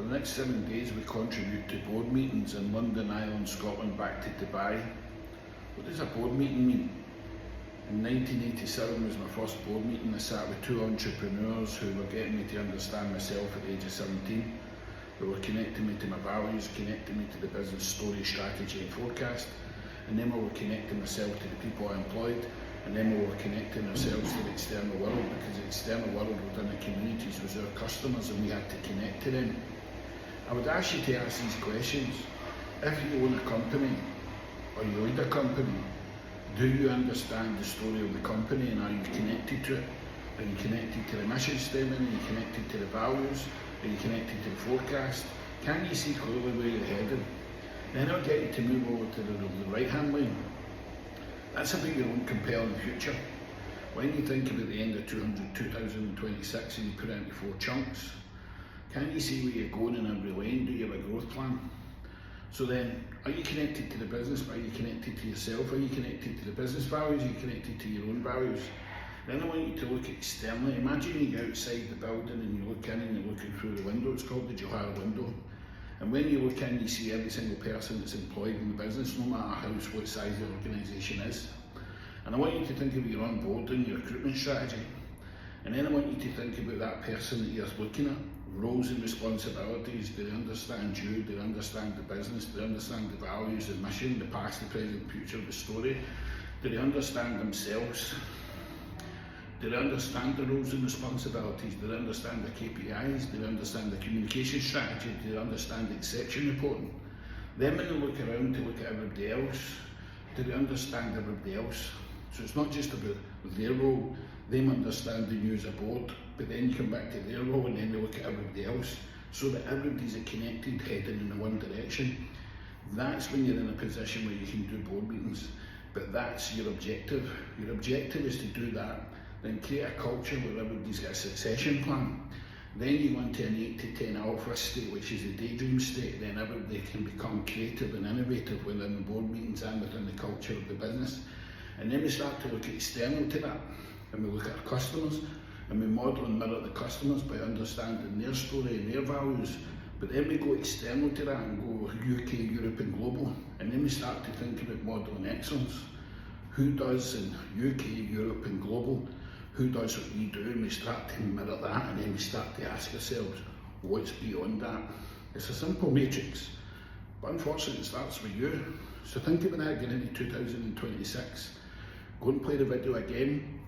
For the next 7 days we contribute to board meetings in London, Ireland, Scotland, back to Dubai. What does a board meeting mean? In 1987 was my first board meeting. I sat with two entrepreneurs who were getting me to understand myself at the age of 17. They were connecting me to my values, connecting me to the business story, strategy and forecast. And then we were connecting myself to the people I employed. And then we were connecting ourselves to the external world, because the external world within the communities was our customers and we had to connect to them. I would ask you to ask these questions. If you own a company or you lead a company, do you understand the story of the company and are you connected to it? Are you connected to the mission statement? Are you connected to the values? Are you connected to the forecast? Can you see clearly where you're heading? Then I'll get you to move over to the right hand line. That's about your own compelling future. When you think about the end of 2026 and you put it into 4 chunks, can you see where you're going in every lane? Do you have a growth plan? So then, are you connected to the business? Are you connected to yourself? Are you connected to the business values? Are you connected to your own values? Then I want you to look externally. Imagine you go outside the building and you look in and you're looking through the window. It's called the Johar window. And when you look in, you see every single person that's employed in the business, no matter what size the organisation is. And I want you to think of your onboarding, your recruitment strategy. And then I want you to think about that person that you're looking at, roles and responsibilities. Do they understand you? Do they understand the business? Do they understand the values, the mission, the past, the present, the future, the story? Do they understand themselves? Do they understand the roles and responsibilities? Do they understand the KPIs? Do they understand the communication strategy? Do they understand the exception reporting? Then when they look around to look at everybody else, do they understand everybody else? So it's not just about their role, them understanding you as a board, but then you come back to their role and then they look at everybody else, so that everybody's connected, heading in the one direction. That's when you're in a position where you can do board meetings, but that's your objective. Your objective is to do that. Then create a culture where everybody's got a succession plan. Then you want to an 8 to 10 alpha state, which is the daydream state. Then everybody can become creative and innovative within the board meetings and within the culture of the business. And then we start to look external to that. And we look at our customers and we model and mirror the customers by understanding their story and their values. But then we go external to that and go UK, Europe and global. And then we start to think about modelling excellence. Who does in UK, Europe and global? Who does what we do? And we start to mirror that, and then we start to ask ourselves, what's beyond that? It's a simple matrix, but unfortunately it starts with you. So think about that getting into 2026. Go and play the video again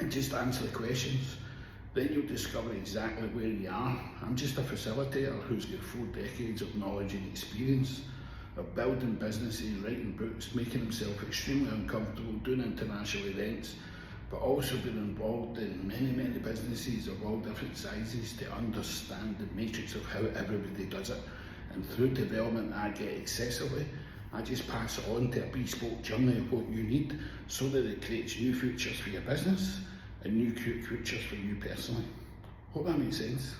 and just answer the questions. Then you'll discover exactly where you are. I'm just a facilitator who's got 4 decades of knowledge and experience of building businesses, writing books, making himself extremely uncomfortable, doing international events, but also been involved in many businesses of all different sizes to understand the matrix of how everybody does it. And through development I get excessively, I just pass it on to a bespoke journey of what you need, so that it creates new futures for your business and new futures for you personally. Hope that makes sense.